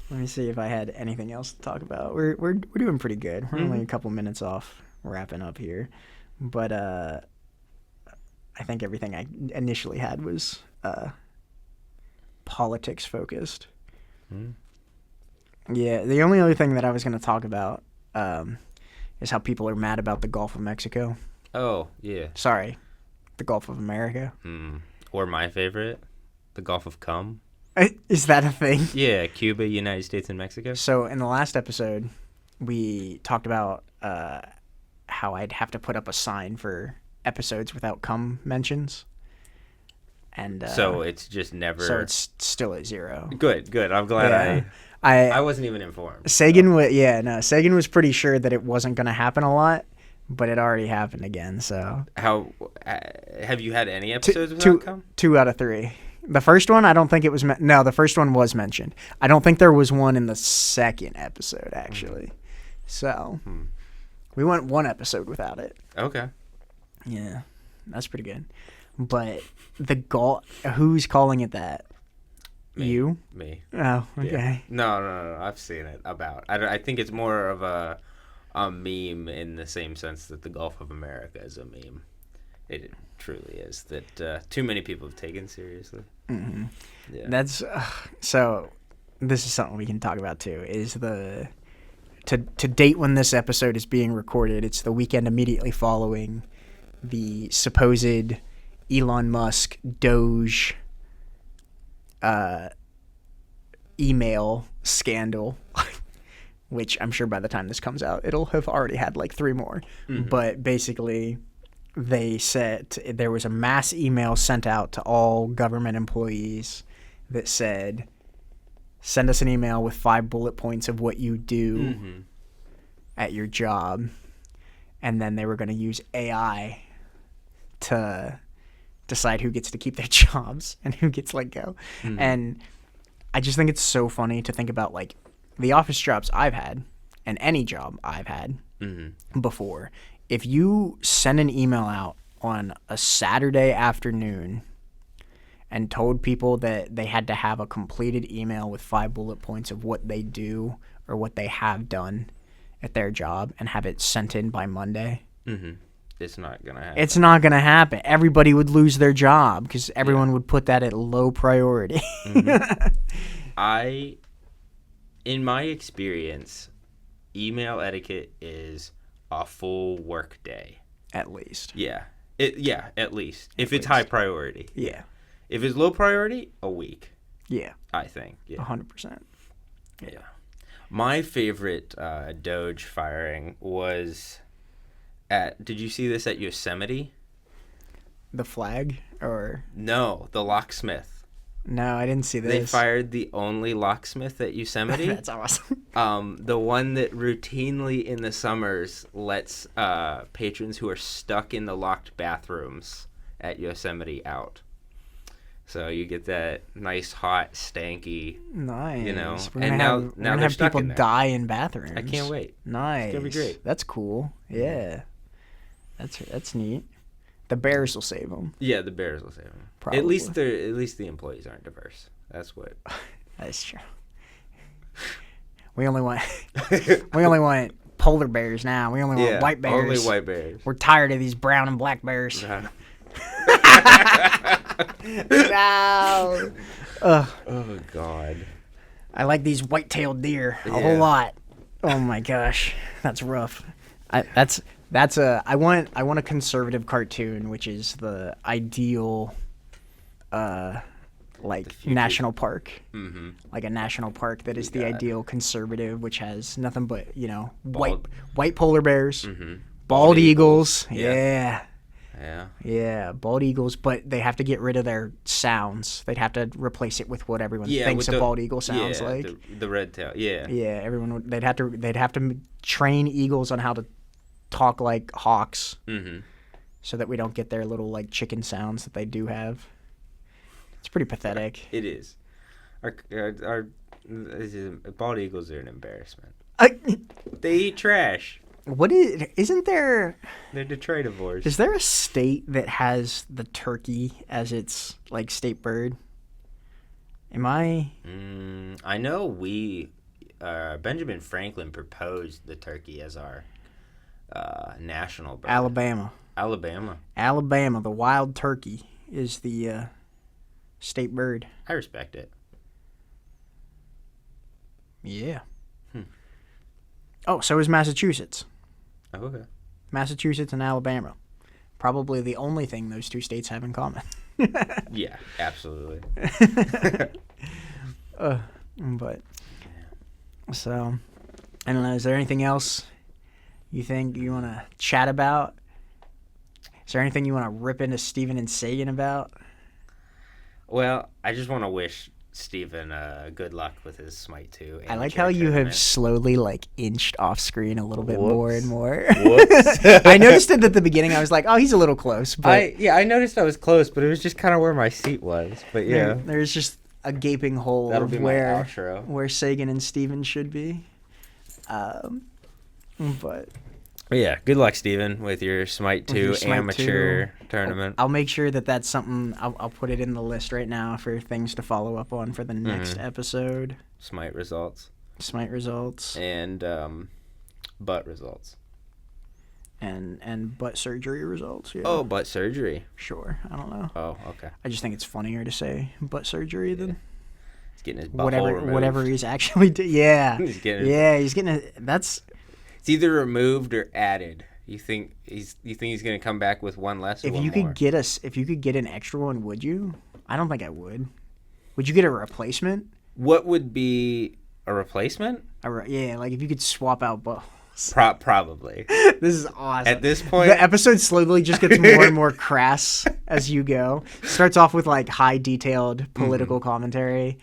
Let me see if I had anything else to talk about. We're doing pretty good. We're only a couple minutes off wrapping up here, but I think everything I initially had was politics focused. Yeah, the only other thing that I was going to talk about is how people are mad about the Gulf of Mexico. Oh, yeah. Sorry, the Gulf of America. Or my favorite, the Gulf of Cum. Is that a thing? Yeah, Cuba, United States, and Mexico. So in the last episode, we talked about how I'd have to put up a sign for episodes without cum mentions, and so it's just never. So it's still at 0. Good. I'm glad I wasn't even informed. Sagan Sagan was pretty sure that it wasn't going to happen a lot, but it already happened again. So how have you had any episodes without cum? 2 out of 3. The first one, I don't think it was. No, the first one was mentioned. I don't think there was one in the second episode actually. So we went 1 episode without it. Okay. Yeah, that's pretty good. But the who's calling it that? Me. You? Me. Oh, okay. Yeah. No. I've seen it about. I think it's more of a meme in the same sense that the Gulf of America is a meme. It truly is. That too many people have taken seriously. Mm-hmm. Yeah. That's so. This is something we can talk about too. Is to date when this episode is being recorded? It's the weekend immediately following the supposed Elon Musk Doge email scandal, which I'm sure by the time this comes out, it'll have already had like 3 more. But basically, they said there was a mass email sent out to all government employees that said, send us an email with 5 bullet points of what you do at your job. And then they were going to use AI to decide who gets to keep their jobs and who gets let go. And I just think it's so funny to think about like the office jobs I've had and any job I've had before. If you send an email out on a Saturday afternoon and told people that they had to have a completed email with 5 bullet points of what they do or what they have done at their job and have it sent in by Monday, it's not gonna happen. It's not gonna happen. Everybody would lose their job because everyone would put that at low priority. In my experience, email etiquette is a full work day. At least. Yeah. At least. If it's high priority. Yeah. If it's low priority, a week. Yeah. I think. Yeah. 100%. Yeah. My favorite Doge firing was did you see this at Yosemite? The flag? Or... No, the locksmith. No, I didn't see this. They fired the only locksmith at Yosemite. That's awesome. The one that routinely in the summers lets patrons who are stuck in the locked bathrooms at Yosemite out. So you get that nice, hot, stanky, nice. You know. We're and gonna now they're have stuck people in there. die in bathrooms. I can't wait. Nice. It's gonna be great. That's cool. Yeah. That's neat. The Bears will save them. Yeah, the Bears will save them. Probably. At least the employees aren't diverse. That's what. That's true. We only want polar bears now. We only want white bears. Only white bears. We're tired of these brown and black bears. No. Oh God. I like these white-tailed deer a whole lot. Oh my gosh, that's rough. I want a conservative cartoon, which is the ideal, national park. Mm-hmm. Like a national park that is the ideal conservative, which has nothing but Bald. white polar bears, Mm-hmm. bald eagles. Yeah. Yeah, bald eagles, but they have to get rid of their sounds. They'd have to replace it with what everyone thinks a bald eagle sounds like. The red tail. Yeah. Yeah, they'd have to train eagles on how to talk like hawks, so that we don't get their little chicken sounds that they do have. It's pretty pathetic. It is. Our bald eagles are an embarrassment. They eat trash. Isn't there? They're detritivores. Is there a state that has the turkey as its state bird? Am I? I know Benjamin Franklin proposed the turkey as our national bird. Alabama, the wild turkey is the state bird. I respect it. Yeah. Oh, so is Massachusetts. Oh, okay. Massachusetts and Alabama. Probably the only thing those two states have in common. Yeah, absolutely. But so, I don't know. Is there anything else you think you want to chat about? Is there anything you want to rip into Steven and Sagan about? Well, I just want to wish Steven good luck with his Smite 2. I like how you have slowly inched off screen a little bit more and more. Whoops. I noticed it at the beginning. I was like, oh, he's a little close. But I noticed I was close, but it was just kind of where my seat was. But yeah. There's just a gaping hole That'll of be my outro. where Sagan and Steven should be. But yeah, good luck, Steven, with your Smite 2 amateur tournament. I'll make sure that's something. I'll put it in the list right now for things to follow up on for the next episode. Smite results. And butt results. And butt surgery results. Yeah. Oh, butt surgery. Sure. I don't know. Oh, okay. I just think it's funnier to say butt surgery than he's getting his butthole removed. Whatever he's actually doing. Yeah. He's getting he's getting it. That's. It's either removed or added. You think he's going to come back with one less? Or if one you more? if you could get an extra one, would you? I don't think I would. Would you get a replacement? What would be a replacement? If you could swap out both. Probably. This is awesome. At this point, the episode slowly just gets more and more crass as you go. Starts off with high detailed political commentary,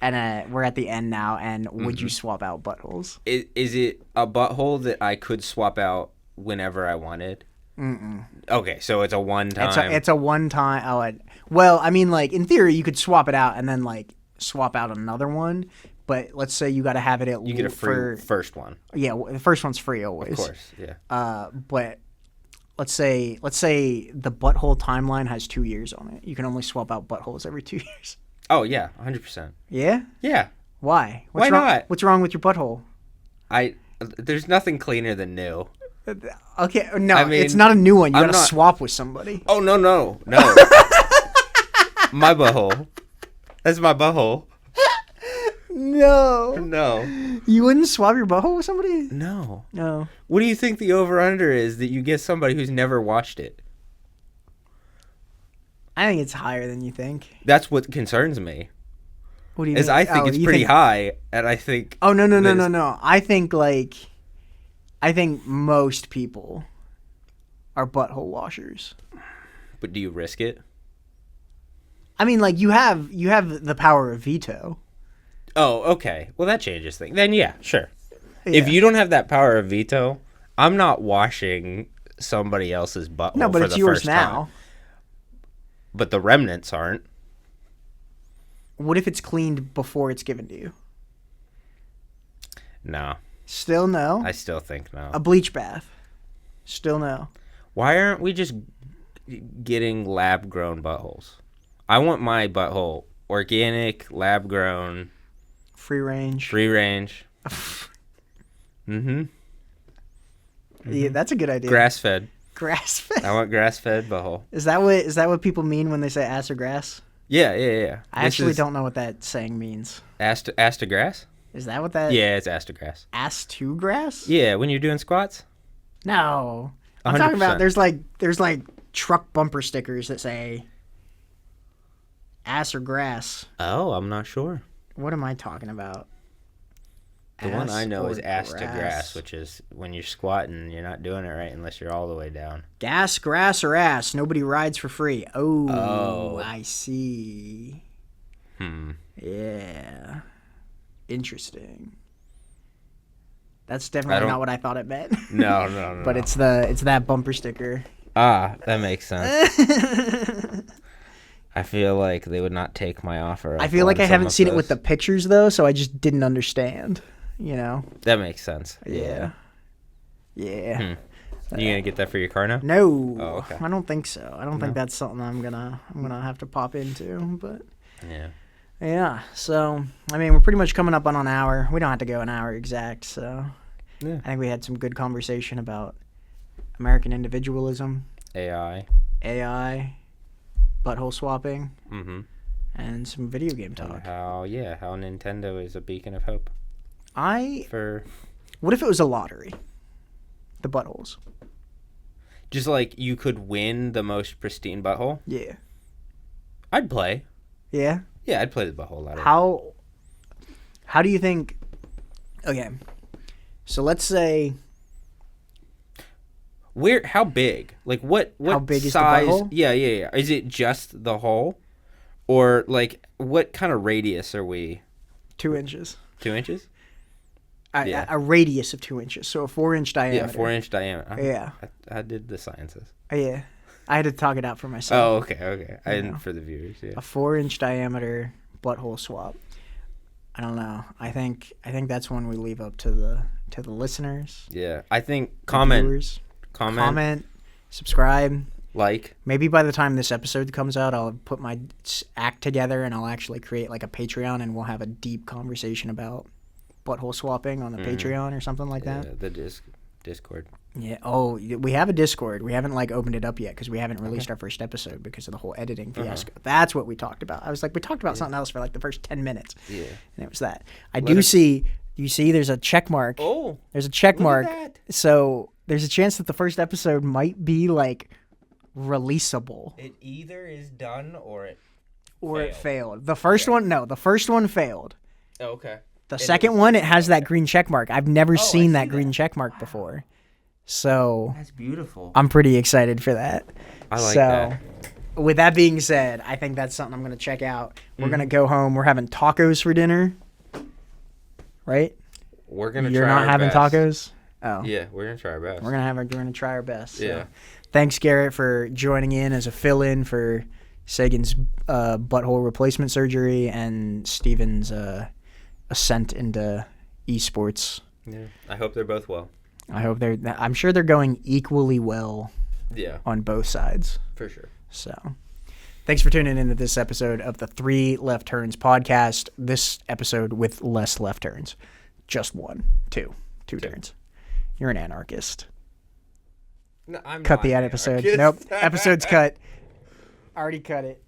and we're at the end now. And would you swap out buttholes? Is it a butthole that I could swap out whenever I wanted? Mm-mm. Okay, so it's a one time. It's a one time. In theory, you could swap it out and then swap out another one. But let's say you got to have it at you get a free first one. Yeah, the first one's free always. Of course, yeah. But let's say the butthole timeline has 2 years on it. You can only swap out buttholes every 2 years. Oh yeah, 100%. Yeah. Yeah. Why? Why not? What's wrong with your butthole? There's nothing cleaner than new. Okay, no, it's not a new one. You gotta swap with somebody. Oh no. My butthole. That's my butthole. No. No. You wouldn't swap your butthole with somebody? No. No. What do you think the over-under is that you get somebody who's never watched it? I think it's higher than you think. That's what concerns me. What do you Is think? I think it's pretty high, and I think... Oh, no. I think most people are butthole washers. But do you risk it? I mean, like, you have the power of veto. Oh, okay. Well, that changes things. Then, yeah, sure. Yeah. If you don't have that power of veto, I'm not washing somebody else's butthole No, but for it's the yours first now. time. But the remnants aren't. What if it's cleaned before it's given to you? No. Still no? I still think no. A bleach bath? Still no. Why aren't we just getting lab-grown buttholes? I want my butthole organic, lab-grown, Free range. free range. Yeah, that's a good idea. Grass-fed. Grass-fed. I want grass-fed butthole. Is that what people mean when they say ass or grass? Yeah. I actually don't know what that saying means. Ass to grass? Is that what that? Yeah, it's ass to grass. Ass to grass? Yeah, when you're doing squats? No. I'm 100%. talking about there's like truck bumper stickers that say ass or grass. Oh, I'm not sure. What am I talking about? The one I know or is ass to grass, which is when you're squatting, you're not doing it right unless you're all the way down. Gas, grass, or ass. Nobody rides for free. Oh. I see. Yeah. Interesting. That's definitely not what I thought it meant. No. But it's that bumper sticker. Ah, that makes sense. I feel like they would not take my offer. I feel like I haven't seen it with the pictures, though, so I just didn't understand, you know? That makes sense. Yeah. You gonna get that for your car now? No. Oh, okay. I don't think so. I don't think that's something I'm gonna have to pop into, but... Yeah, so, I mean, we're pretty much coming up on an hour. We don't have to go an hour exact, so... Yeah. I think we had some good conversation about American individualism. AI. Butthole swapping. Mm-hmm. And some video game talk. And how Nintendo is a beacon of hope. What if it was a lottery? The buttholes. Just like you could win the most pristine butthole? Yeah. I'd play. Yeah? Yeah, I'd play the butthole lottery. How do you think... Okay. So let's say... How big? Like what How big size? Is the butthole? Yeah. Is it just the hole? Or like what kind of radius are we? 2 inches. 2 inches? A radius of 2 inches. So a 4-inch diameter. Yeah, 4-inch diameter. Yeah. I did the sciences. Yeah. I had to talk it out for myself. Oh, okay. I didn't for the viewers, yeah. A 4-inch diameter butthole swap. I don't know. I think that's one we leave up to the listeners. Yeah. I think comment, subscribe, like. Maybe by the time this episode comes out, I'll put my act together and I'll actually create like a Patreon and we'll have a deep conversation about butthole swapping on the Patreon or something like that. Yeah, the Discord. Yeah. Oh, we have a Discord. We haven't like opened it up yet because we haven't released our first episode because of the whole editing fiasco. That's what we talked about. I was like, we talked about something else for like the first 10 minutes. Yeah. And it was that. You see there's a check mark. Oh. There's a check mark. At that. So there's a chance that the first episode might be like releasable. It either is done or it failed. The first one failed. Oh, okay. The second one, it has that green check mark. I've never seen that green check mark before. So that's beautiful. I'm pretty excited for that. I like that. With that being said, I think that's something I'm going to check out. We're going to go home. We're having tacos for dinner. Right? We're going to You're try not our having best. tacos? Oh. Yeah, we're going to try our best. We're going to try our best. So. Yeah. Thanks, Garrett, for joining in as a fill-in for Sagan's butthole replacement surgery and Steven's ascent into esports. Yeah. I hope they're both well. I'm sure they're going equally well. Yeah. On both sides. For sure. So, thanks for tuning in to this episode of the 3 Left Turns podcast. This episode with less left turns. Just two turns. You're an anarchist. No, I'm cut not the an episode. anarchist. Nope. Episode's cut. Already cut it.